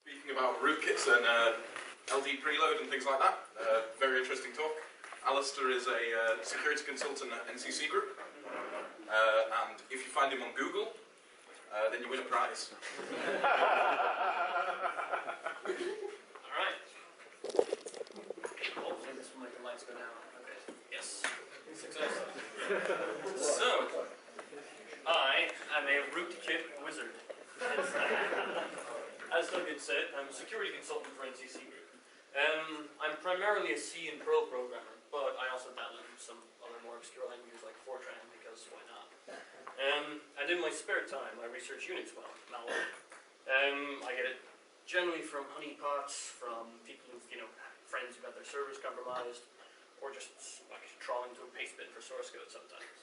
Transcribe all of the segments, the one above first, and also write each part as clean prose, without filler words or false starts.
Speaking about rootkits and LD PRELOAD and things like that, very interesting talk. Alastair is a security consultant at NCC Group, and if you find him on Google, then you win a prize. Alright. Hopefully this will make the lights go down a bit. Yes. Success. So, I am a rootkit wizard. As Doug had said, I'm a security consultant for NCC Group. I'm primarily a C and Perl programmer, but I also dabble in some other more obscure languages like Fortran, because why not? And in my spare time, I research UNIX malware. I get it generally from honeypots, from people who've, friends who've had their servers compromised, or just like trawling to a paste bin for source code sometimes.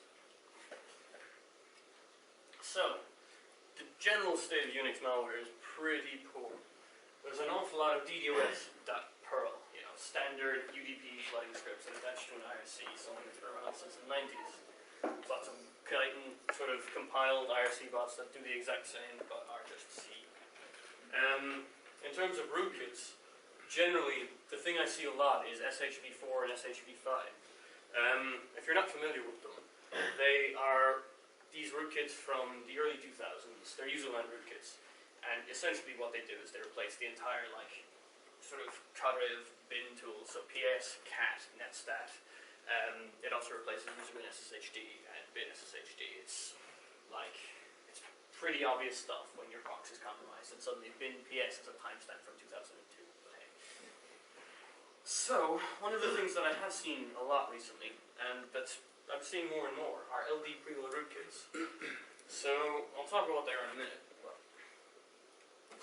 So, the general state of UNIX malware is pretty poor. There's an awful lot of DDoS.Perl, standard UDP flooding scripts that attach to an IRC, something that's been around since the 90s. Lots of Galan sort of compiled IRC bots that do the exact same, but are just C. In terms of rootkits, generally, the thing I see a lot is SHV4 and SHV5. If you're not familiar with them, they are these rootkits from the early 2000s. They're userland rootkits. And essentially what they do is they replace the entire, sort of cadre of bin tools, so PS, cat, netstat. It also replaces userbin SSHD and bin SSHD. It's pretty obvious stuff when your box is compromised, and suddenly bin PS is a timestamp from 2002, but hey. So, one of the things that I have seen a lot recently, and that I'm seeing more and more, are LD PRELOAD rootkits. So, I'll talk about what they are in a minute.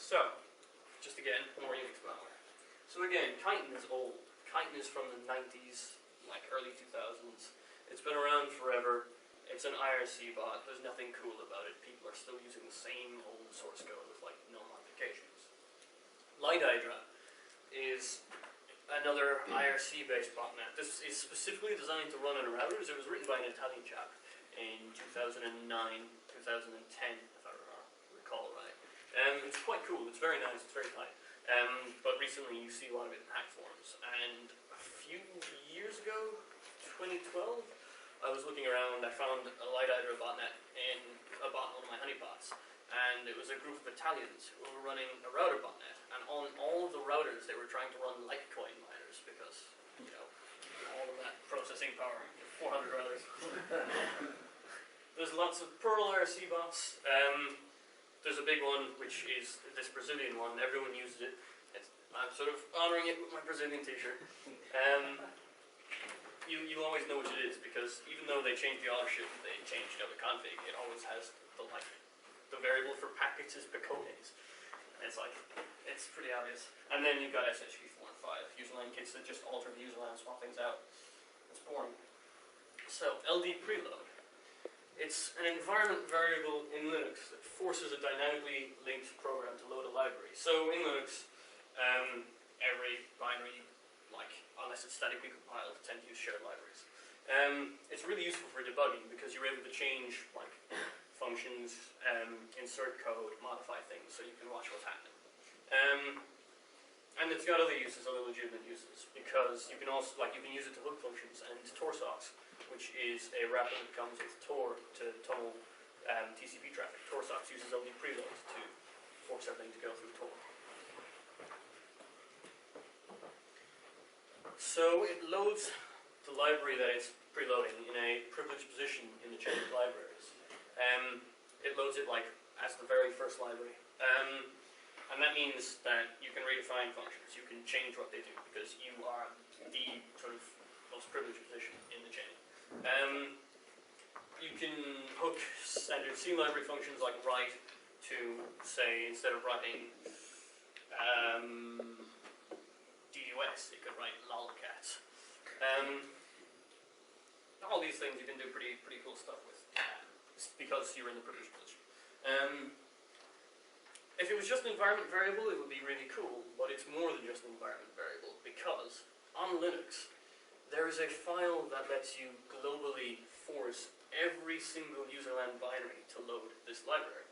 So, just again, more UNIX malware. So again, Chitin is old. Chitin is from the 90s, early 2000s. It's been around forever. It's an IRC bot. There's nothing cool about it. People are still using the same old source code with no modifications. Lightidra is another IRC-based botnet. This is specifically designed to run on routers. It was written by an Italian chap in 2009, 2010, if I recall right. It's quite cool. It's very nice. It's very tight. But recently you see a lot of it in hack forums. And a few years ago, 2012, I was looking around. I found a Lightidra botnet in one of my honeypots. And it was a group of Italians who were running a router botnet. And on all of the routers, they were trying to run Litecoin miners because, all of that processing power, 400 routers. There's lots of Perl IRC bots. There's a big one, which is this Brazilian one. Everyone uses it. I'm sort of honoring it with my Brazilian t-shirt. You always know which it is, because even though they changed the authorship, they changed the config, it always has the variable for packets is picones. It's pretty obvious. And then you've got SHV4 and 5, userland kits that just alter the userland, swap things out. It's boring. So, LD PRELOAD. It's an environment variable in Linux that forces a dynamically linked program to load a library. So in Linux, every binary, unless it's statically compiled, tend to use shared libraries. It's really useful for debugging because you're able to change functions, insert code, modify things, so you can watch what's happening. And it's got other uses, other legitimate uses, because you can also you can use it to hook functions and Tor socks, which is a wrapper that comes with Tor to tunnel TCP traffic. Tor socks uses LD PRELOAD to force everything to go through Tor. So it loads the library that it's preloading in a privileged position in the chain of libraries. It loads it as the very first library. And that means that you can redefine functions. You can change what they do because you are the sort of most privileged position in the chain. You can hook standard C library functions like write to, say, instead of writing DUS, it could write lolcats. All these things you can do pretty cool stuff with because you're in the privileged position. If it was just an environment variable, it would be really cool, but it's more than just an environment variable because on Linux, there is a file that lets you globally force every single userland binary to load this library.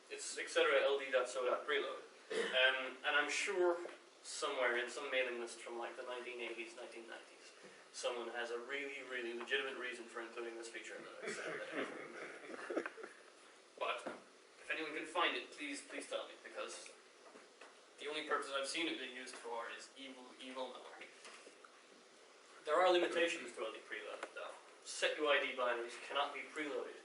It's etc. ld.so.preload. And I'm sure somewhere in some mailing list from like the 1980s, 1990s, someone has a really, really legitimate reason for including this feature that I said. But if anyone can find it, please tell me, because the only purpose I've seen it being used for is evil malware. There are limitations to LD PRELOADED though. Set UID binaries cannot be preloaded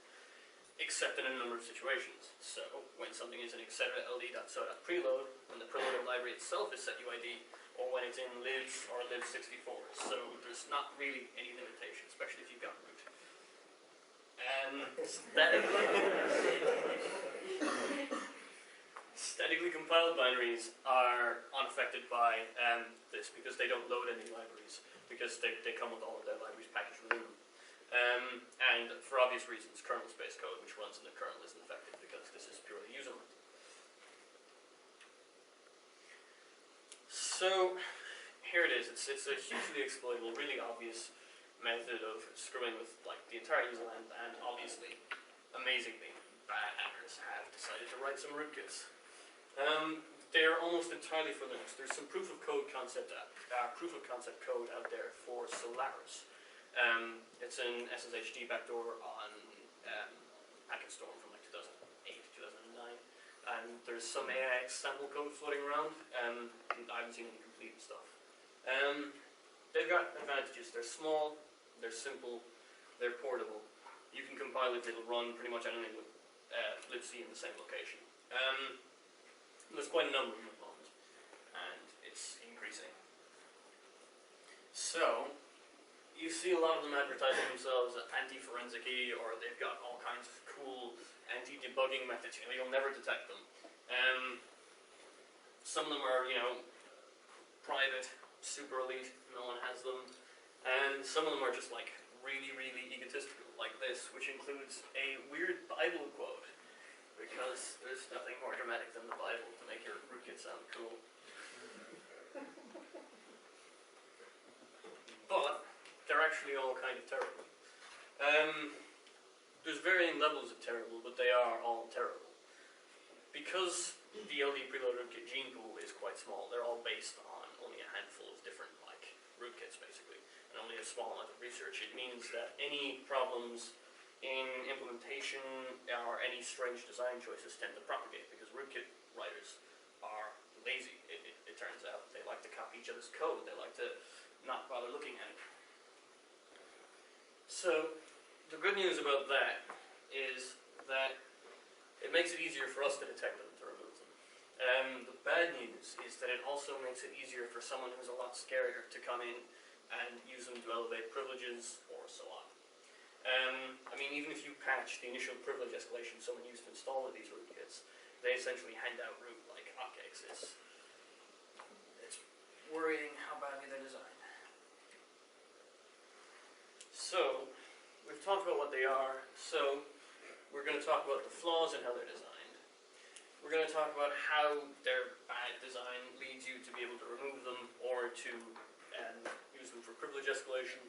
except in a number of situations. So when something is in etc ld.so.preload, when the preloaded library itself is set UID, or when it's in libs or lib64. So there's not really any limitation, especially if you've got root. Statically compiled binaries are unaffected by this because they don't load any libraries, because they come with all of their libraries packaged within them. And for obvious reasons, kernel space code which runs in the kernel isn't affected because this is purely userland. So here it is. It's a hugely exploitable, really obvious method of screwing with like the entire userland, and obviously, amazingly, bad hackers have decided to write some rootkits. They are almost entirely for Linux. There's some proof of concept code out there for Solaris. It's an SSHD backdoor on Storm from like 2008, 2009, and there's some AIX sample code floating around. I haven't seen any complete stuff. They've got advantages. They're small, they're simple, they're portable. You can compile it, it'll run pretty much anything with libc in the same location. There's quite a number of them at the moment, and it's increasing. So, you see a lot of them advertising themselves anti-forensic-y, or they've got all kinds of cool anti-debugging methods. You know, you'll never detect them. Some of them are, you know, private, super elite, no one has them. And some of them are just like really, really egotistical, like this, which includes a weird Bible quote, because there's nothing more dramatic than the Bible to make your rootkit sound cool. But they're actually all kind of terrible. There's varying levels of terrible, but they are all terrible. Because the LD PRELOAD rootkit gene pool is quite small, they're all based on only a handful of different like rootkits basically, and only a small amount of research. It means that any problems in implementation or any strange design choices tend to propagate, because rootkit writers are lazy, it turns out. They like to copy each other's code, they like to not bother looking at it. So, the good news about that is that it makes it easier for us to detect them, to remove them. The bad news is that it also makes it easier for someone who's a lot scarier to come in and use them to elevate privileges or so on. I mean, even if you patch the initial privilege escalation someone used to install these rootkits, they essentially hand out root like hotcakes. It's worrying how badly they're designed. So, we've talked about what they are, so we're going to talk about the flaws and how they're designed. We're going to talk about how their bad design leads you to be able to remove them or to use them for privilege escalation.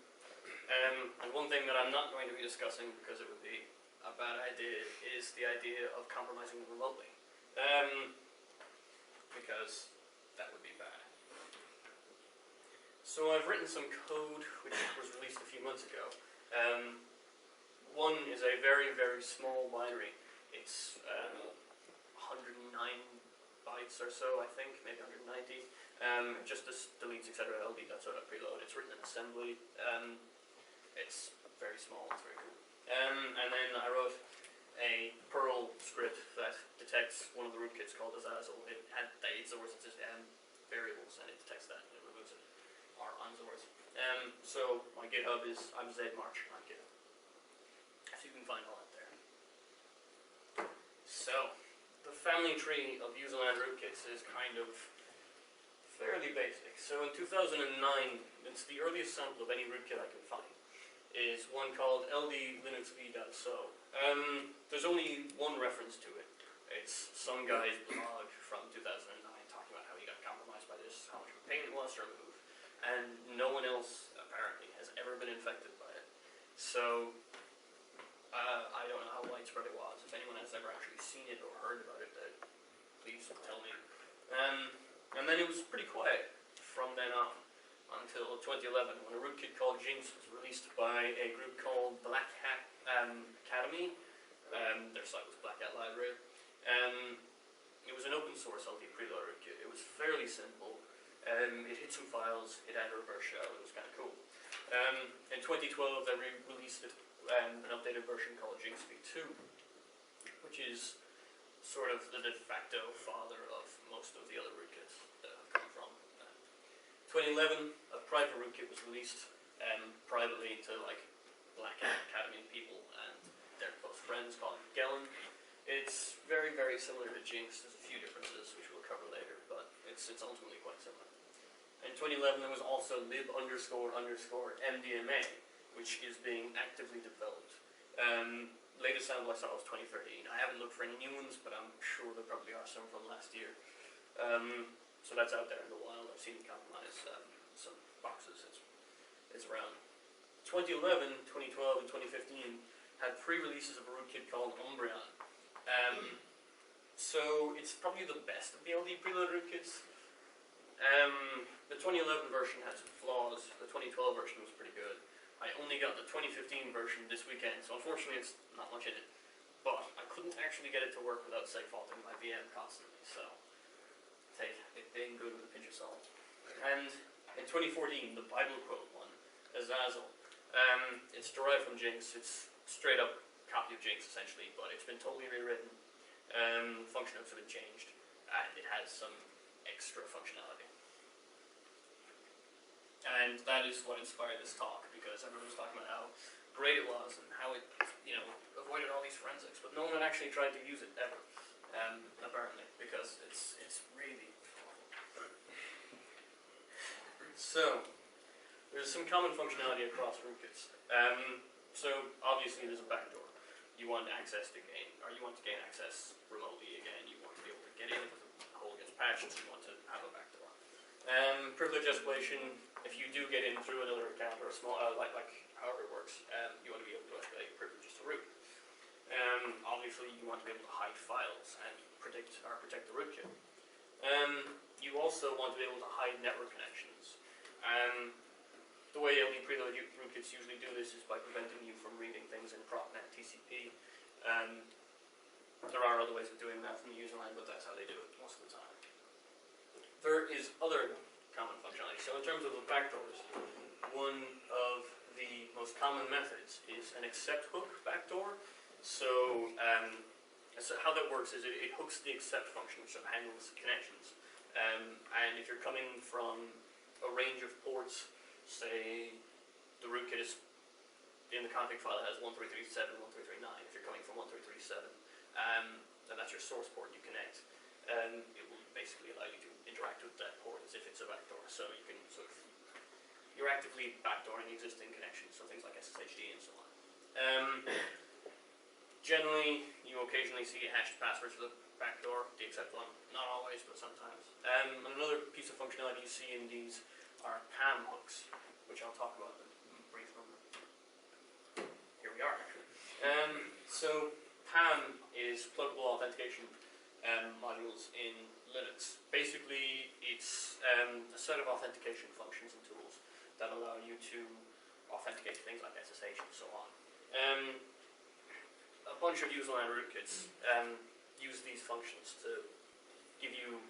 And one thing that I'm not going to be discussing, because it would be a bad idea, is the idea of compromising them remotely. Because that would be bad. So I've written some code which was released a few months ago. One is a very, very small binary. It's 109 bytes or so, I think, maybe 190. Just deletes etc. ld.so.preload. It's written in assembly. It's very small, it's very cool. And then I wrote a Perl script that detects one of the rootkits called a Zazzle. It adds the words, it's variables, and it detects that and it removes it. Or unsource. So my GitHub is I'm zmarch on GitHub. So you can find all that there. So the family tree of userland rootkits is kind of fairly basic. So in 2009, it's the earliest sample of any rootkit I can find, is one called ld.so. There's only one reference to it. It's some guy's blog from 2009 talking about how he got compromised by this, how much of a pain it was to remove. And no one else, apparently, has ever been infected by it. So, I don't know how widespread it was. If anyone has ever actually seen it or heard about it, please tell me. And then it was pretty quiet from then on until 2011, when a rootkit called Jinx was released by a group called Black Hat Academy. Their site was Black Hat Library. It was an open source LD PRELOAD rootkit. It was fairly simple. It hid some files, it had a reverse shell, it was kind of cool. In 2012 they released an updated version called Jinx v2, which is sort of the de facto father of most of the other rootkits that have come from. 2011, a private rootkit was released privately to like Black Hat Academy people and their close friends called Galan. It's very, very similar to Jinx. There's a few differences which we'll cover later, but it's ultimately quite similar. In 2011 there was also lib__MDMA, which is being actively developed. Latest sample I saw was 2013. I haven't looked for any new ones, but I'm sure there probably are some from last year. So that's out there in the wild. I've seen it compromise some boxes. It's around. 2011, 2012, and 2015 had pre-releases of a rootkit called Umbreon. So it's probably the best of the LD PRELOAD rootkits. The 2011 version had some flaws. The 2012 version was pretty good. I only got the 2015 version this weekend, so unfortunately it's not much in it. But I couldn't actually get it to work without say faulting my VM constantly, so take it being good with a pinch of salt. And in 2014, the Bible quote one, a Zazzle. It's derived from Jinx. It's straight up copy of Jinx essentially, but it's been totally rewritten. Function notes have been changed, and it has some extra functionality. And that is what inspired this talk, because everyone was talking about how great it was and how it, avoided all these forensics, but no one had actually tried to use it ever, apparently, because it's really awful. So, there's some common functionality across rootkits. So obviously there's a backdoor. You want access to gain, or you want to gain access remotely again. You want to be able to get in if the hole gets patched. You want to have a backdoor. Privilege escalation. If you do get in through another account or a small, like however it works, you want to be able to escalate your privileges to root. Obviously, you want to be able to hide files and protect the rootkit. You also want to be able to hide network connections. The way LD PRELOAD rootkits usually do this is by preventing you from reading things in propnet TCP. There are other ways of doing that from the userland, but that's how they do it most of the time. There is other common functionality. So in terms of the backdoors, one of the most common methods is an accept hook backdoor. So how that works is it hooks the accept function, which handles connections. And if you're coming from a range of ports, say the rootkit is in the config file, it has 1337, 1339. If you're coming from 1337, then that's your source port you connect. It will basically allow you to interact with that port as if it's a backdoor. So you can you're actively backdooring existing connections, so things like SSHD and so on. Generally, you occasionally see hashed passwords for the backdoor, the accept one. Not always, but sometimes. And another piece of functionality you see in these are PAM hooks, which I'll talk about in a brief moment. Here we are. So PAM is pluggable authentication modules in Linux. Basically, it's a set of authentication functions and tools that allow you to authenticate things like SSH and so on. A bunch of userland rootkits use these functions to give you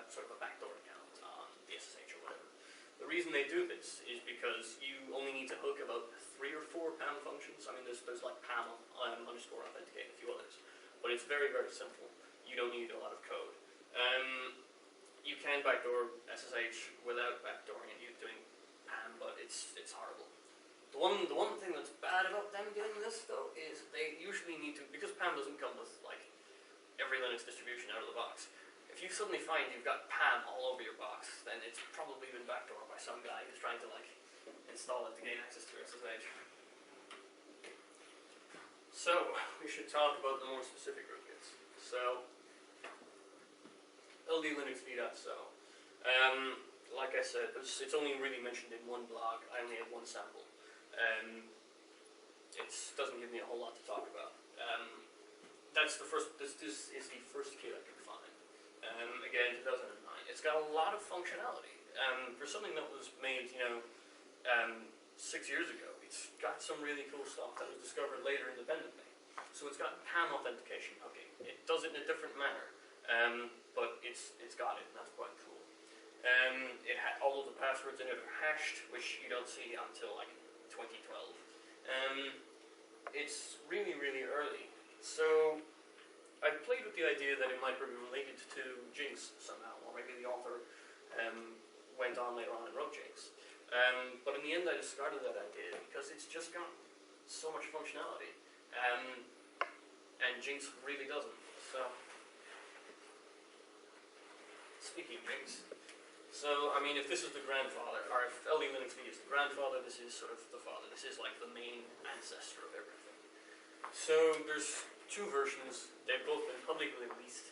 sort of a backdoor account on the SSH or whatever. The reason they do this is because you only need to hook about 3 or 4 PAM functions. I mean, there's like PAM underscore authenticate and a few others, but it's very, very simple. You don't need a lot of code. You can backdoor SSH without backdooring and doing PAM, but it's horrible. The one thing that's bad about them doing this though is they usually need to, because PAM doesn't come with like every Linux distribution out of the box. If you suddenly find you've got PAM all over your box, then it's probably been backdoored by some guy who's trying to like install it to gain access to your SSH. So we should talk about the more specific rootkits. So LD Linux v.so. Like I said, it's only really mentioned in one blog. I only have one sample. It doesn't give me a whole lot to talk about. That's the first. This is the first kit I could find. Again, 2009. It's got a lot of functionality. For something that was made, 6 years ago, it's got some really cool stuff that was discovered later independently. So it's got PAM authentication hooking. It does it in a different manner, but it's got it, and that's quite cool. All of the passwords in it are hashed, which you don't see until like 2012. It's really, really early. So I played with the idea that it might be related to Jinx somehow, or maybe the author went on later on and wrote Jinx. But in the end I discarded that idea because it's just got so much functionality. And Jinx really doesn't. So, speaking of Jinx, so I mean if this is the grandfather, or if LD Linux V is the grandfather, this is sort of the father. This is like the main ancestor of everything. So there's two versions. They've both been publicly released.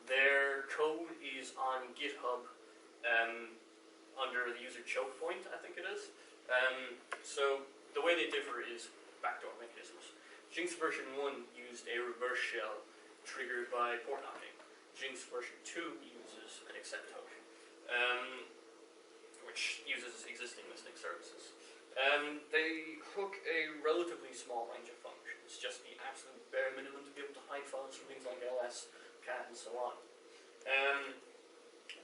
Their code is on GitHub under the user choke point, I think it is. So the way they differ is backdoor mechanisms. Jinx version 1 used a reverse shell triggered by port knocking. Jinx version 2 uses an accept hook, which uses existing listening services. They hook a relatively small range of functions, just the absolute bare minimum to be able to hide files from things like ls, cat, and so on.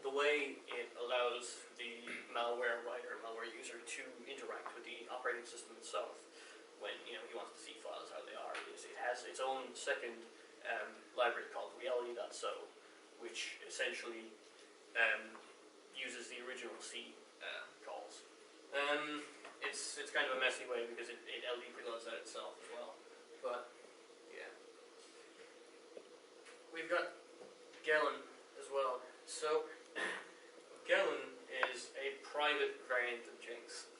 The way it allows the malware writer, malware user to interact with the operating system itself when he wants to see files how they are is it has its own second library called reality.so, which essentially uses the original C calls. It's kind of a messy way because it LD preloads that itself as well. But yeah, we've got Galan as well. So Gillen is a private variant of Jinx.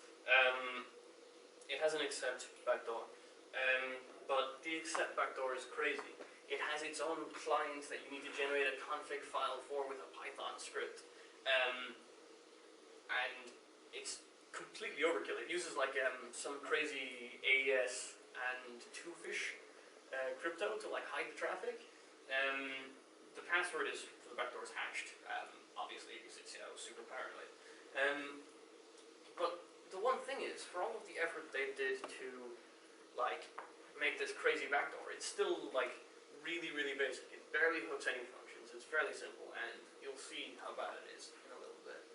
It has an accept backdoor, but the accept backdoor is crazy. It has its own client that you need to generate a config file for with a Python script, and it's completely overkill. It uses like some crazy AES and two-fish crypto to like hide the traffic. The password is for the backdoor is hashed, obviously because it's super paranoid. But the one thing is, for all of the effort they did to like make this crazy backdoor, it's still like really, really basic. It barely hooks any functions. It's fairly simple, and you'll see how bad it is in a little bit.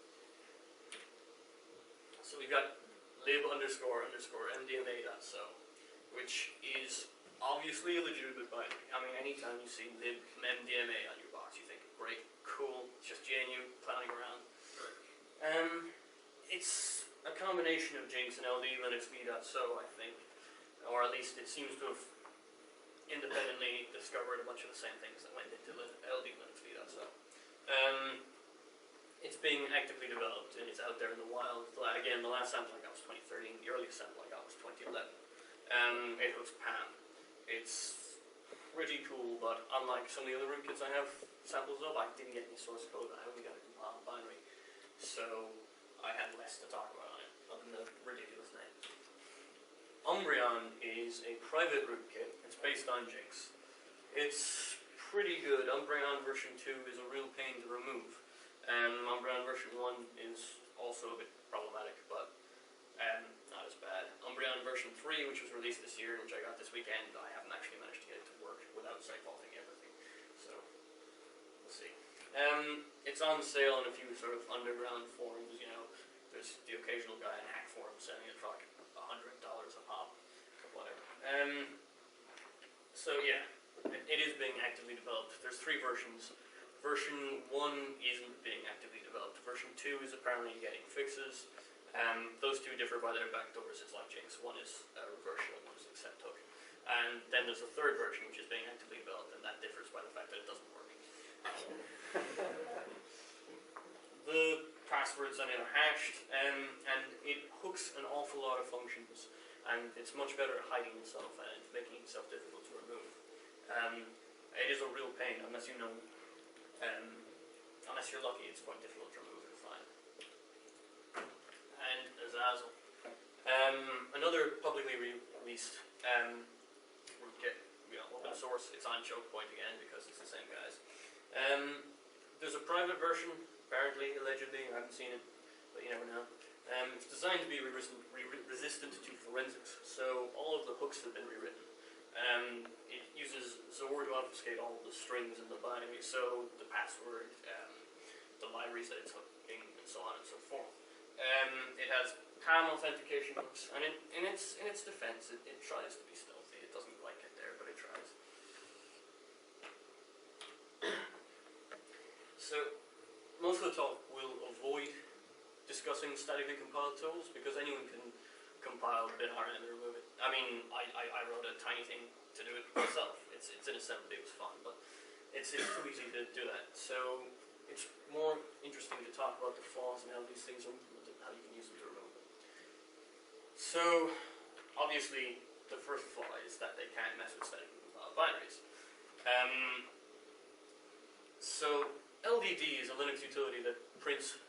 So we've got lib__MDMA.so, which is obviously a legitimate binary. I mean, anytime you see lib MDMA on your box, you think, great, cool, it's just GNU clowning around. It's a combination of Jinx and LD Linux V.so, I think, or at least it seems to have independently discovered a bunch of the same things that went into LD Linux V.so. It's being actively developed and it's out there in the wild. Again, the last sample I got was 2013, the earliest sample I got was 2011. It hooks PAM. It's pretty cool, but unlike some of the other rootkits I have samples of, I didn't get any source code, I only got a compiled binary. So I had less to talk about on it, other than the ridiculous name. Umbreon is a private rootkit. It's based on Jinx. It's pretty good. Umbreon version 2 is a real pain to remove. Umbreon version 1 is also a bit problematic, but not as bad. Umbreon version 3, which was released this year, which I got this weekend, I haven't actually managed to get it to work without site-faulting everything. So, we'll see. It's on sale in a few sort of underground forums, There's the occasional guy in hack forum selling it for like $100 a pop, or whatever. So yeah, it is being actively developed. There's 3 versions. Version 1 isn't being actively developed. Version 2 is apparently getting fixes. Those two differ by their backdoors. It's like Jinx. One is a reverse shell, one is an accept hook. And then there's a 3rd version which is being actively developed, and that differs by the fact that it doesn't work. The passwords on it are hashed, and it hooks an awful lot of functions, and it's much better at hiding itself and making itself difficult to remove. It is a real pain unless you know, unless you're lucky, it's quite difficult to remove and find. And Zazzle. Another publicly released rootkit, open source. It's on choke point again because it's the same guys. There's a private version, apparently, allegedly, I haven't seen it, but you never know. It's designed to be resistant to forensics, so all of the hooks have been rewritten. It uses Zor to obfuscate all of the strings in the binary, so the password, the libraries that it's hooking, and so on and so forth. It has PAM authentication hooks, and in its defense, it tries to be stealthy. It doesn't quite get there, but it tries. So, most of the talk will avoid discussing statically compiled tools, because anyone can compile BinRM and remove it. I mean, I wrote a tiny thing to do it myself. It's an assembly, it was fun, but it's too easy to do that. So it's more interesting to talk about the flaws and how these things are implemented, how you can use them to remove them. So, obviously, the first flaw is that they can't mess with statically compiled binaries. So LDD is a Linux utility that prints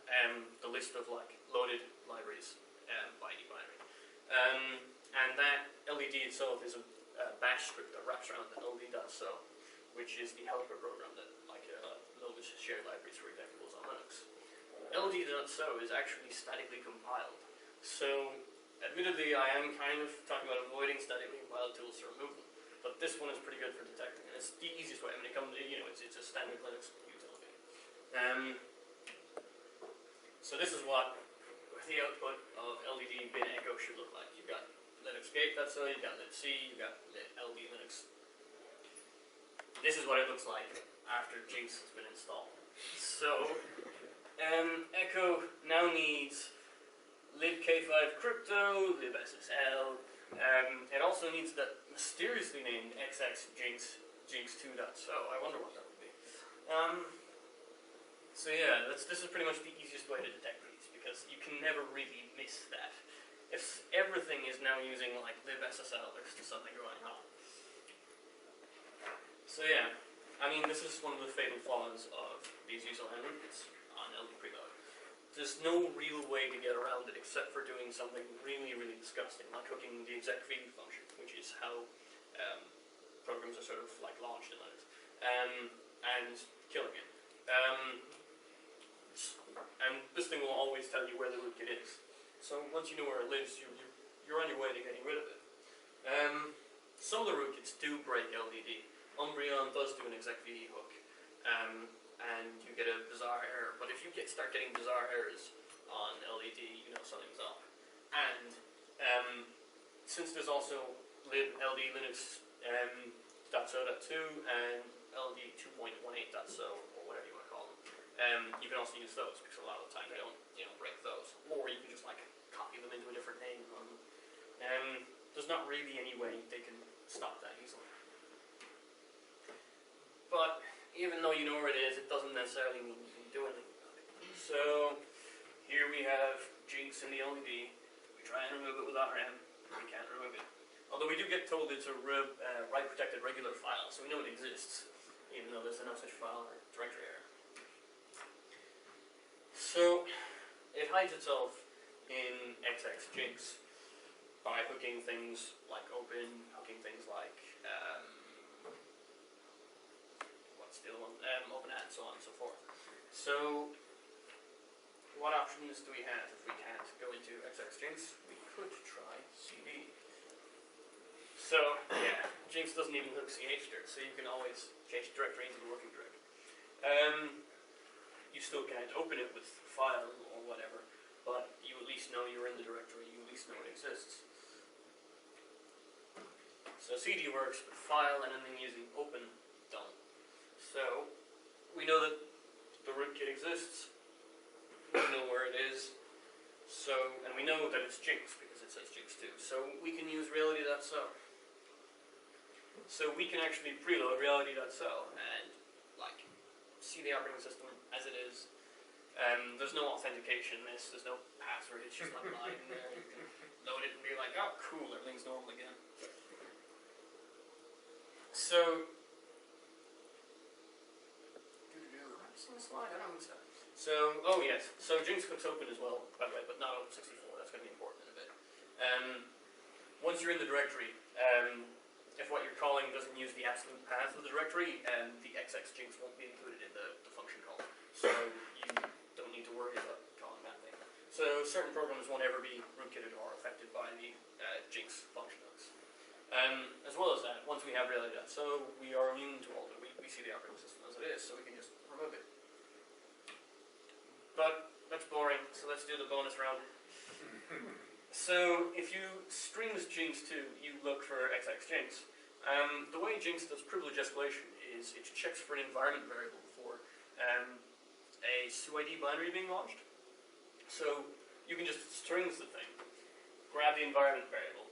the list of like loaded libraries by the binary. And that LDD itself is a bash script that wraps around the LD.so, which is the helper program that like loads shared libraries for examples on Linux. LD.so is actually statically compiled. So admittedly, I am kind of talking about avoiding statically compiled tools to remove them, but this one is pretty good for detecting, and it's the easiest way. I mean, it's a standard Linux utility. So this is what the output of LDD bin echo should look like. You've got linuxgate.so, you've got libc, you've got LD Linux. This is what it looks like after Jinx has been installed. So, echo now needs libk5crypto, libssl. It also needs that mysteriously named xx jinx jinx2.so. I wonder what that would be. So yeah, this is pretty much the easiest way to detect these, because you can never really miss that. If everything is now using like libssl, there's still something going on. So yeah, I mean, this is one of the fatal flaws of these userland rootkits on LD PRELOAD. There's no real way to get around it except for doing something really, really disgusting, like hooking the execv function, which is how programs are sort of like launched in Linux, and killing it. And this thing will always tell you where the rootkit is. So once you know where it lives, you're on your way to getting rid of it. Some of the rootkits do break LDD. Umbreon does do an execv hook, and you get a bizarre error. But if you start getting bizarre errors on LDD, you know something's up. And since there's also ld linux .so.2 and ld 2.18.so, or whatever you want to call them, you can also use those, because a lot of the time they don't break those. Or you can just like copy them into a different name on them. There's not really any way they can stop that easily. But even though you know where it is, it doesn't necessarily mean you can do anything about it. So here we have Jinx in the LD. We try and remove it with RM. We can't remove it. Although we do get told it's a write-protected regular file, so we know it exists, even though there's no such file or directory error. So it hides itself in xx Jinx by hooking things like open, hooking things like open and so on and so forth. So what options do we have if we can't go into xx Jinx? We could try cd. So yeah, Jinx doesn't even hook chdir, so you can always change the directory into the working directory. You still can't open it with file or whatever, but you at least know you're in the directory, you at least know it exists. So cd works, but file and anything using open don't. So we know that the rootkit exists, we know where it is, and we know that it's Jinx because it says Jinx too. So we can use reality.so. So we can actually preload reality.so and like see the operating system as it is. There's no authentication in this, there's no password, it's just like live in there. You can load it and be like, oh cool, everything's normal again. So slide? I don't think so. So, oh yes, so Jinx hooks open as well, by the way, but not open64, that's going to be important in a bit. Once you're in the directory, if what you're calling doesn't use the absolute path of the directory, the xx Jinx won't be included in the function call. so you don't need to worry about calling that thing. So certain programs won't ever be rootkitted or affected by the Jinx function hooks. As well as that, once we have realized that, so we are immune to all that. We see the operating system as it is, so we can just remove it. But that's boring, so let's do the bonus round. So if you string this Jinx to, you look for XX Jinx. The way Jinx does privilege escalation is it checks for an environment variable for a SUID binary being launched. So you can just strings the thing, grab the environment variable,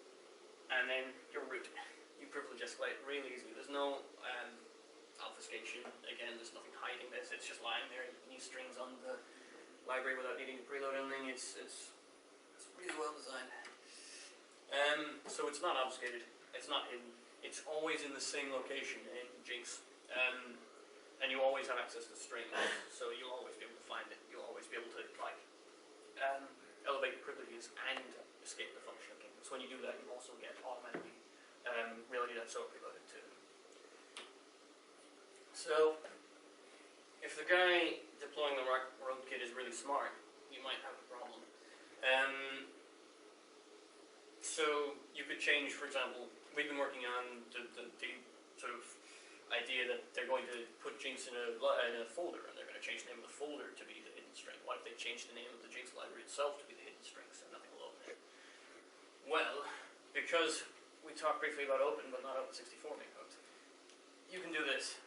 and then your root. You privilege escalate really easily. There's no obfuscation. Again, there's nothing hiding this. It's just lying there. You can use strings on the library without needing to preload anything. It's really well designed. So it's not obfuscated. It's not hidden. It's always in the same location in Jinx. And you always have access to strings, so you'll always be able to find it. You'll always be able to elevate privileges and escape the function hooking. So when you do that, you also get automatically reality that's so preloaded too. So if the guy deploying the rootkit is really smart, you might have a problem. So you could change, for example, we've been working on the sort of idea that they're going to put Jinx in a folder, and they're going to change the name of the folder to be the hidden string. What if they change the name of the Jinx library itself to be the hidden string, so nothing will open it? Well, because we talked briefly about open, but not open64 being hooked, you can do this.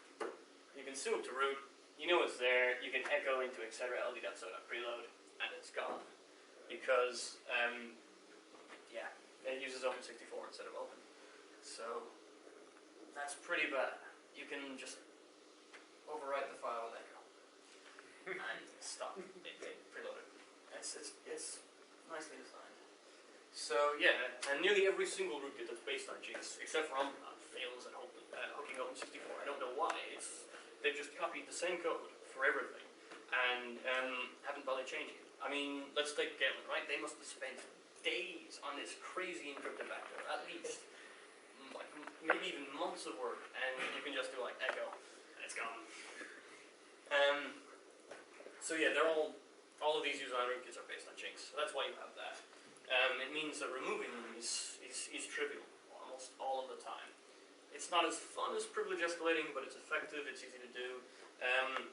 You can soup to root, you know it's there, you can echo into etc. ld.so.preload, and it's gone. Because, yeah, it uses open64 instead of open. So, that's pretty bad. You can just overwrite the file with echo and stop it preloaded. It's nicely designed. So yeah, and nearly every single rootkit that's based on Jinx, except for Umbreon, fails at hooking open64. I don't know why. They've just copied the same code for everything and haven't bothered changing it. I mean, let's take Gillen, right? They must have spent days on this crazy encrypted backdoor, at least. Like, maybe even months of work, and you can just do like echo, and it's gone. So yeah, they're all of these userland rootkits are based on Jinx, so that's why you have that. It means that removing them is trivial almost all of the time. It's not as fun as privilege escalating, but it's effective, it's easy to do. And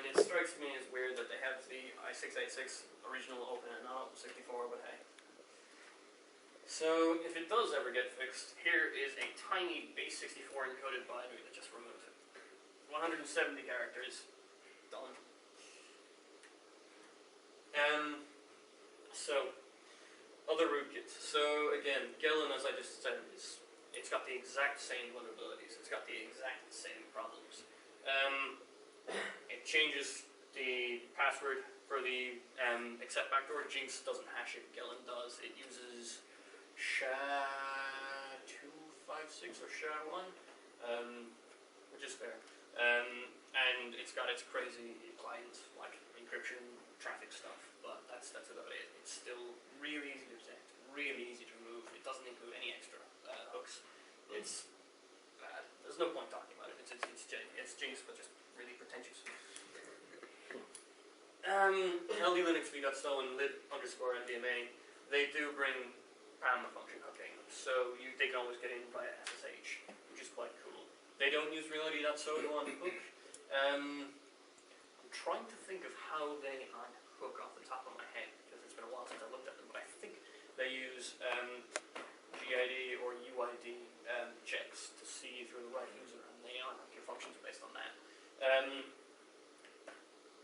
it strikes me as weird that they have the i686 original open and not open64, but hey. So, if it does ever get fixed, here is a tiny base64 encoded binary that just removes it. 170 characters. Done. So, other rootkits. So, again, Galan, as I just said, it's got the exact same vulnerabilities. It's got the exact same problems. It changes the password for the accept backdoor. Jinx doesn't hash it. Gillen does. It uses SHA-256 or SHA-1, which is fair. And it's got its crazy client like encryption traffic stuff, but that's about it. It's still really easy to detect, really easy to remove. It doesn't include any extra hooks. It's bad. There's no point talking about it. It's Jinx, but just really pretentious. LDcritical and lib_MDMA, they do bring PAM function hooking, so they can always get in via SSH, which is quite cool. They don't use reality.so to unhook. I'm trying to think of how they unhook off the top of my head, because it's been a while since I looked at them, but I think they use GID or UID checks to see through the right user, and they unhook your functions based on that.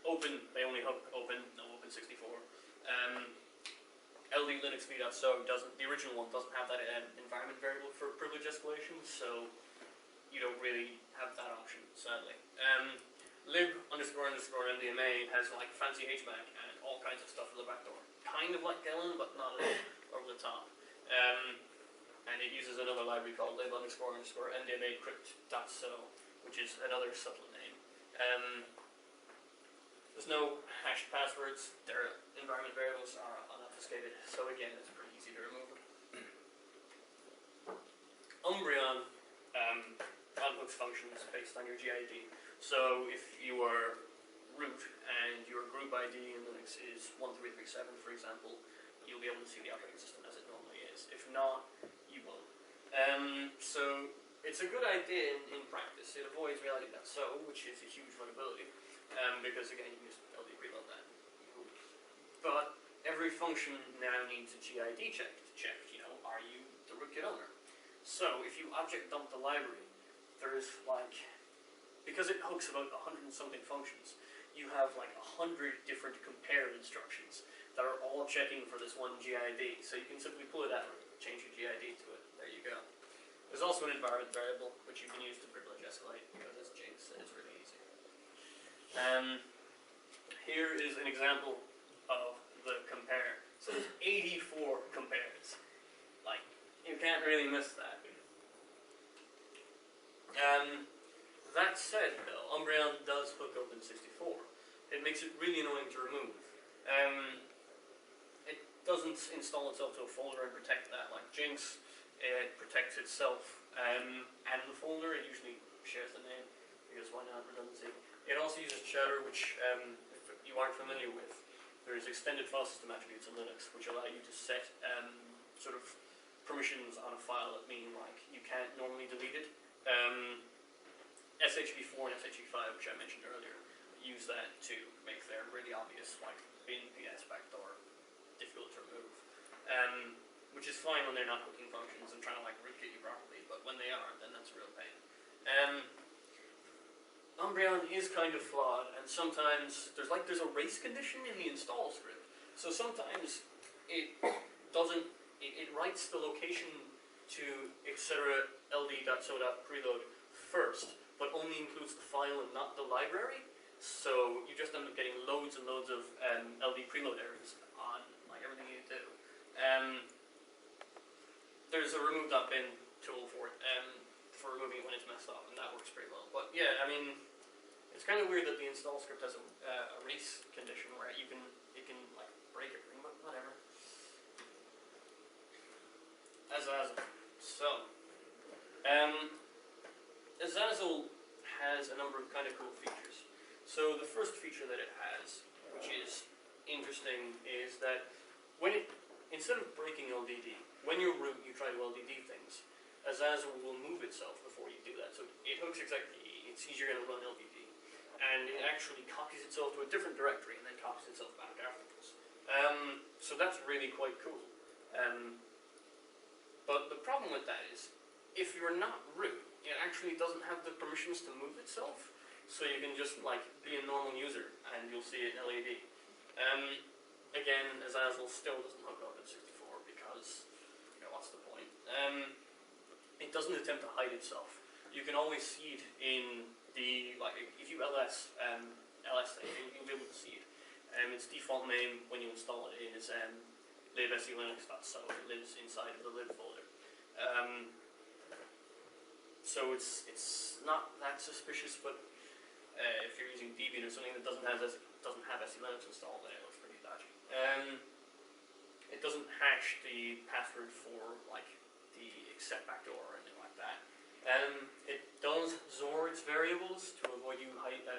Open, they only hook open, no open64. LDcritical doesn't, the original one doesn't have that environment variable for privilege escalation, so you don't really have that option, sadly. lib_MDMA has like fancy HBAC and all kinds of stuff for the backdoor. Kind of like Galan, but not over the top. And it uses another library called lib_MDMA crypt.so, which is another subtle name. There's no hashed passwords. Their environment variables are unobfuscated, so again, it's pretty easy to remove them. Umbreon unhooks functions based on your GID. So if you are root and your group ID in Linux is 1337, for example, you'll be able to see the operating system as it normally is. If not, you won't. So it's a good idea in practice. It avoids reality.so, which is a huge vulnerability, because again, you can just LD preload that. But every function now needs a GID check to check, are you the rootkit owner? So if you object dump the library, there's because it hooks about 100 and something functions, you have 100 different compare instructions that are all checking for this one GID. So you can simply pull it out, change your GID to it. There you go. There's also an environment variable which you can use to privilege escalate because it's Jinx and it's really easy. Here is an example of the compare. So there's 84 compares. You can't really miss that. That said, though, Umbreon does hook up in 64. It makes it really annoying to remove. It doesn't install itself to a folder and protect that. Like Jinx, it protects itself and the folder. It usually shares the name because why not, redundancy. It also uses Chatter, which if you aren't familiar with, there's extended file system attributes in Linux which allow you to set sort of permissions on a file that mean you can't normally delete it. SHB4 and SHB5, which I mentioned earlier, use that to make their really obvious bin, PS, backdoor difficult to remove. Which is fine when they're not hooking functions and trying to rootkit you properly, but when they are, then that's a real pain. Umbreon is kind of flawed, and sometimes there's a race condition in the install script. So sometimes it doesn't. It writes the location to etc. LD.so.preload first, but only includes the file and not the library. So you just end up getting loads and loads of LD preload errors on everything you do. There's a remove.bin tool for it, for removing it when it's messed up, and that works pretty well. But yeah, it's kind of weird that the install script has a race condition where it can break everything, but whatever. Zazzle. So, Zazzle has a number of kind of cool features. So the first feature that it has, which is interesting, is that instead of breaking LDD, when you root, you try to LDD things, Zazzle will move itself before you do that. So it hooks it sees you're going to run LDD, and it actually copies itself to a different directory and then copies itself back afterwards. So that's really quite cool. But the problem with that is, if you're not root, it actually doesn't have the permissions to move itself, so you can just be a normal user and you'll see it in LED. Again, Zazzle still doesn't hook up at 64 because, what's the point? It doesn't attempt to hide itself. You can always see it in the, if you ls thing, you'll be able to see it. Its default name when you install it is libselinux.so. It lives inside of the lib folder. So it's not that suspicious, but if you're using Debian or something that doesn't have SELinux installed, then it looks pretty dodgy. It doesn't hash the password for the accept backdoor or anything like that. It does XOR its variables to avoid you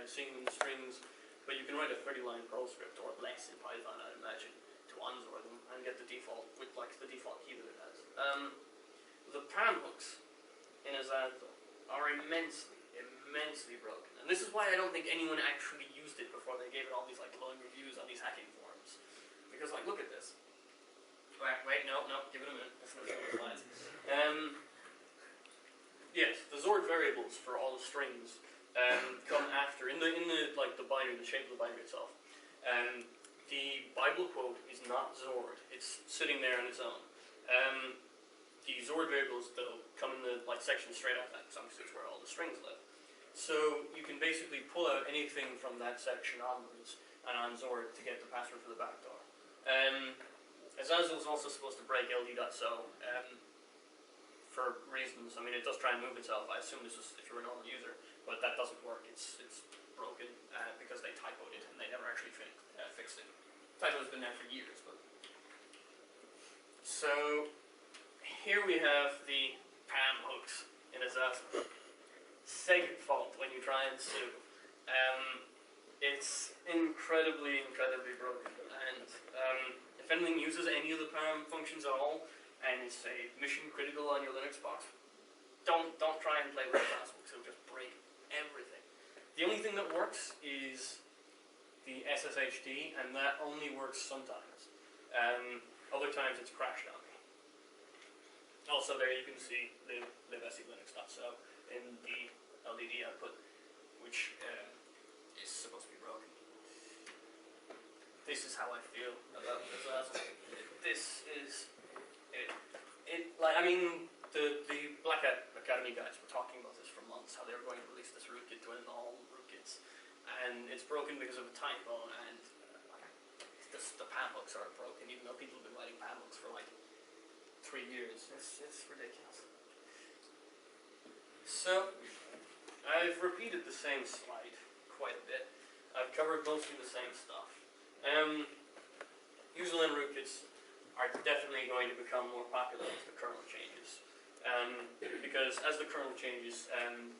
seeing them in strings, but you can write a 30-line Perl script or less in Python, I'd imagine, to unxor them and get the default with the default key that it has. The PAM hooks in Zazzle are immensely broken, and this is why I don't think anyone actually used it before they gave it all these glowing reviews on these hacking forums. Because look at this. Wait, no, give it a minute. That's not the slides. Yes, the XORed variables for all the strings come after in the binary, the shape of the binary itself. The Bible quote is not XORed; it's sitting there on its own. The XORed variables, though, come in the section straight after that, because obviously it's where all the strings live. So you can basically pull out anything from that section onwards and unxor it to get the password for the backdoor. Zazzle is also supposed to break LD.so for reasons. It does try and move itself. I assume this is if you're a normal user, but that doesn't work. It's broken because they typoed it and they never actually fixed it. Typo's been there for years, but so here we have the PAM hooks in a Zazzle. Segfault when you try and sue. It's incredible. incredibly, incredibly broken. And if anything uses any of the PARM functions at all, and it's a mission critical on your Linux box, don't try and play with Zazzle, because it'll just break everything. The only thing that works is the SSHD, and that only works sometimes. Other times it's crashed on me. Also there you can see libsclinux.so in the LDD output, which is supposed to be broken. This is how I feel about the Zazzle. This is like, I mean, the Black Hat Academy guys were talking about this for months, how they were going to release this rootkit to end all rootkits, and it's broken because of a typo, and the PAM hooks are broken, even though people have been writing PAM hooks for like 3 years. It's ridiculous. So, I've repeated the same slide quite a bit. I've covered mostly the same stuff. Userland rootkits are definitely going to become more popular as the kernel changes. Because as the kernel changes,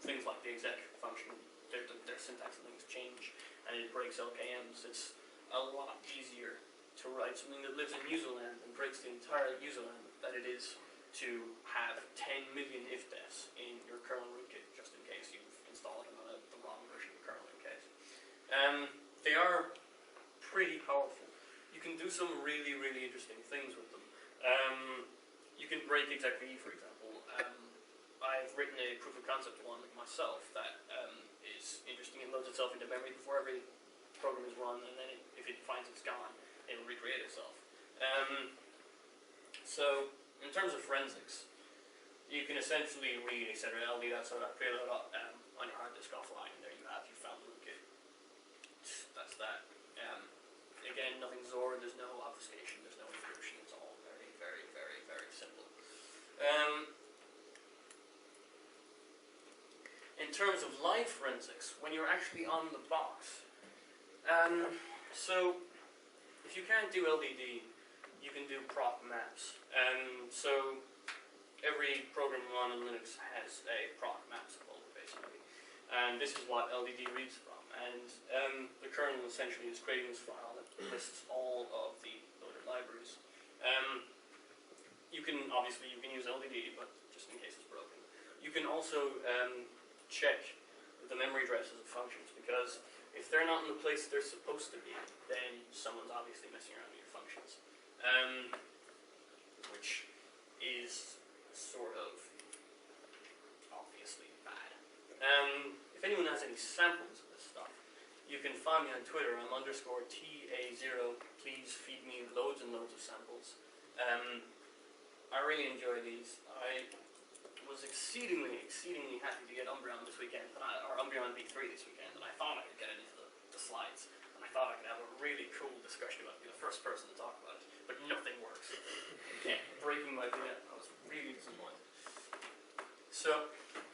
things like the exec function, their syntax and things change, and it breaks LKMs. It's a lot easier to write something that lives in userland and breaks the entire userland than it is to have 10 million if-defs in your kernel rootkit, just in case you've installed them on the wrong version of the kernel in case. They are pretty powerful. You can do some really, really interesting things with them. You can break exec.v, for example. I've written a proof of concept one myself that is interesting. It loads itself into memory before every program is run, and then if it finds it's gone, it'll recreate itself. So, in terms of forensics, you can essentially read etc. LD.so.preload on your hard disk offline, and there you have, you found the rootkit. That's that. Again, nothing Zord, there's no obfuscation, there's no encryption, it's all very, very, very, very simple. In terms of live forensics, when you're actually on the box, so if you can't do LDD, you can do proc maps. So every program run in Linux has a proc maps folder, basically. And this is what LDD reads from. And the kernel essentially is creating this file that lists all of the loaded libraries. You can use LDD, but just in case it's broken. You can also check the memory addresses of functions, because if they're not in the place they're supposed to be, then someone's obviously messing around with your functions. Which is sort of obviously bad. If anyone has any samples of this stuff, you can find me on Twitter. I'm _TA0. Please feed me loads and loads of samples. I really enjoy these. I was exceedingly, exceedingly happy to get Umbreon this weekend, or Umbreon V3 this weekend, and I thought I could get it into the slides, and I thought I could have a really cool discussion about it, be the first person to talk about it, but nothing works. Yeah, breaking my VNet. I was really disappointed. So,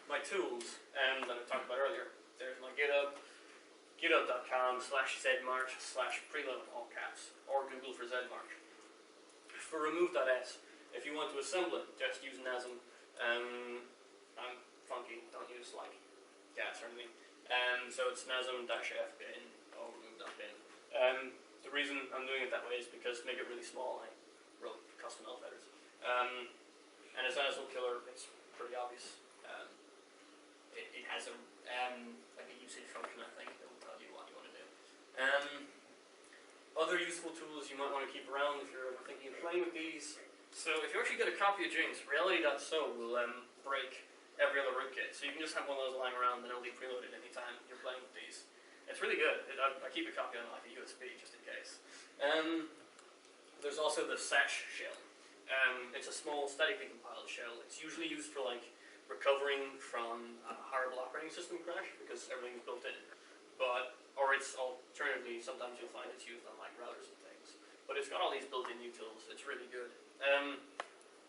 my tools, that I talked about earlier, there's my GitHub, github.com/zmarch/preload, all caps, or Google for zmarch. For remove.s, if you want to assemble it, just use NASM. I'm funky, don't use like gas or anything. So it's NASM-f-bin or remove.bin. The reason I'm doing it that way is because to make it really small, I wrote custom elf headers. And as Zazzle killer, it's pretty obvious. It has like a usage function, I think, that will tell you what you want to do. Other useful tools you might want to keep around if you're thinking of playing with these. So if you actually get a copy of Jinx, reality.so will break every other rootkit. So you can just have one of those lying around and LD PRELOADED anytime you're playing with these. It's really good. I keep a copy on like a USB just in case. There's also the Sash shell. It's a small statically compiled shell. It's usually used for like recovering from a horrible operating system crash because everything's built in. Or it's alternatively, sometimes you'll find it's used on like routers and things. But it's got all these built-in utils. It's really good.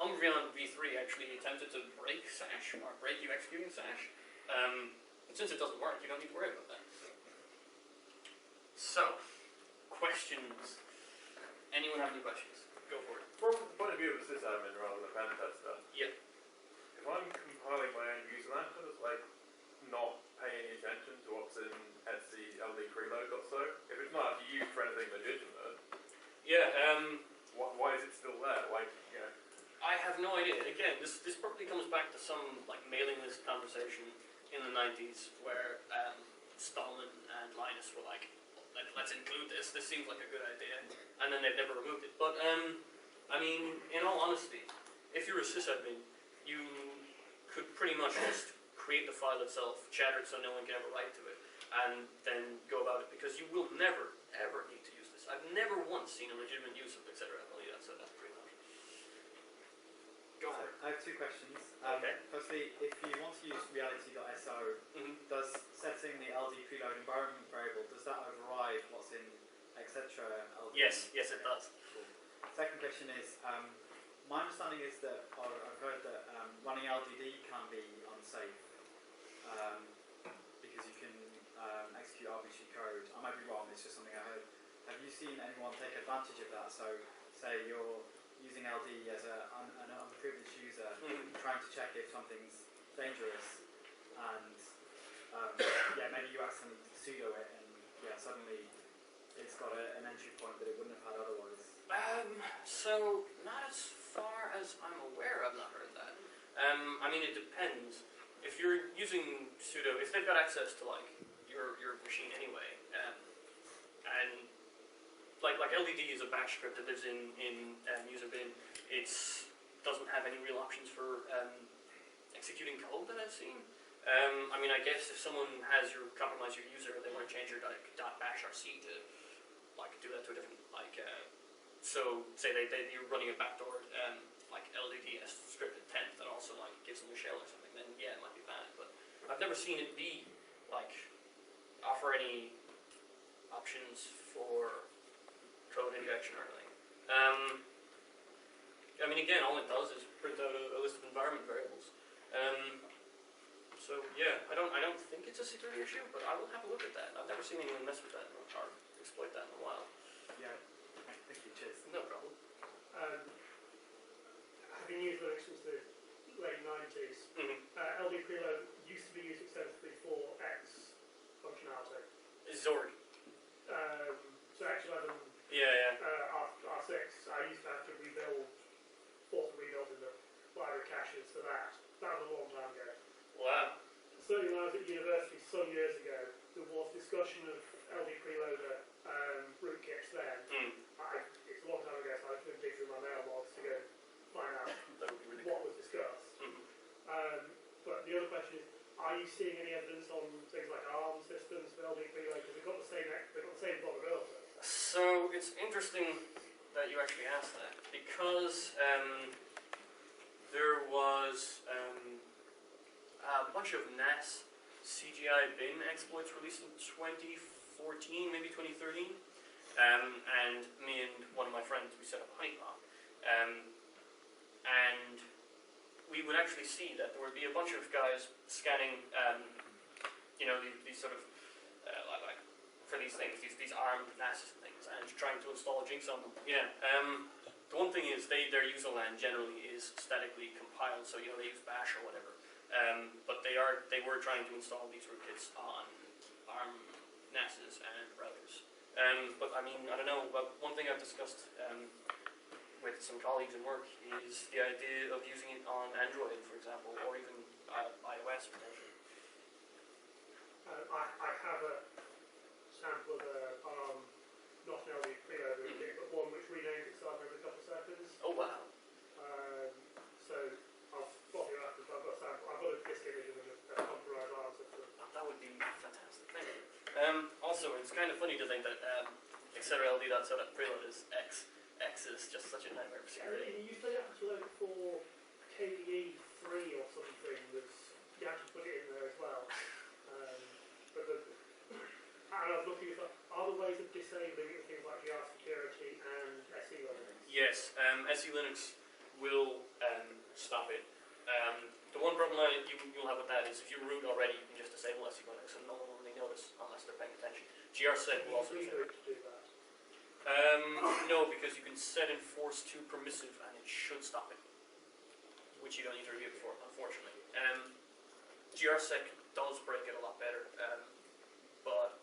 Umbreon V3 actually attempted to break Sash, or break you executing Sash. And since it doesn't work, you don't need to worry about that. So, questions. Anyone have any questions? Go for it. From the point of view of a sysadmin rather than a pen tester, Yep. if I'm compiling my own userland, I just like not pay any attention to what's in LD preload.so. If it's not actually used Why is it still there? Like, you know. I have no idea. Again, this probably comes back to some like mailing list conversation in the 90s where Stalin and Linus were like, let's include this. This seems like a good idea, and then they've never removed it. But I mean, in all honesty, if you're a sysadmin, you could pretty much just create the file itself, shatter it so no one can ever write to it, and then go about it, because you will never ever need to use this. I've never once seen a legitimate use of etc. So that's pretty much. Go for it. I have two questions. Okay. Firstly, if you want to use reality.so, does setting the LD preload environment variable, does that override what's in etc. LD? Yes, it does. Cool. Second question is, my understanding is that, or I've heard that running LDD can be unsafe because you can execute arbitrary code. I might be wrong, it's just something I heard. Have you seen anyone take advantage of that? So, say you're using LD as an unprivileged user, trying to check if something's dangerous, and maybe you accidentally sudo it, and suddenly it's got an entry point that it wouldn't have had otherwise. So not as far as I'm aware, I've not heard that. I mean, it depends. If you're using sudo, if they've got access to like your machine anyway, and like LDD is a bash script that lives in user bin. It doesn't have any real options for executing code that I've seen. I mean, I guess if someone has compromised your user, they want to change your .bash rc to like do that to a different so say you're running a backdoor like LDDS scripted temp that also like gives them a shell or something, then yeah, it might be bad. But I've never seen it be like offer any options for code injection or anything. I mean, again, all it does is print out a list of environment variables. So yeah, I don't think it's a security issue, but I will have a look at that. I've never seen anyone mess with that or exploit that in a while. Yeah, thank you, cheers. No problem. Having used Linux since the late 90s, LD PRELOAD used to be used extensively for X functionality. Zorg. So X11, R6, I used to have to force rebuild in the library caches for that. That was a long time ago. Wow. Certainly when I was at university some years ago, there was discussion of LD Preloader rootkits then. It's a long time ago, so I couldn't dig through my mailbox to go find out what was discussed. But the other question is, are you seeing any evidence on things like ARM systems for LD Preload? Because they've got the same vulnerability. So it's interesting that you actually asked that, because there was a bunch of NAS CGI bin exploits released in 2014, maybe 2013, and me and one of my friends, we set up a honeypot, and we would actually see that there would be a bunch of guys scanning, these sort of, like for these things, these ARM NAS things, and trying to install Jinx on them. Yeah. The one thing is their userland generally is statically compiled, so they use bash or whatever. But they were trying to install these rootkits on ARM NASs and routers. But I mean, I don't know. But one thing I've discussed with some colleagues in work is the idea of using it on Android, for example, or even iOS potentially. I have a sample of ARM, not an LD preload rootkit, but one which renamed itself every couple of seconds. Oh wow. So I'll spot you after. I've got a sample. I've got a disk image of a compromised ARM system. That would be fantastic. Thank you. Also, it's kind of funny to think that etc.ld.so.preload is X. X is just such a nightmare for security. You used to have to load for KDE 3 or something. You had to put it in there as well. And I was looking for other ways of disabling things like GR security and SE Linux. Yes, SE Linux will stop it. The one problem you'll have with that is if you root already, you can just disable SE Linux and no one will really notice unless they're paying attention. GRSec will also do it to do that. No, because you can set enforce to permissive and it should stop it, which you don't need to review before, unfortunately. GRSec does break it a lot better, but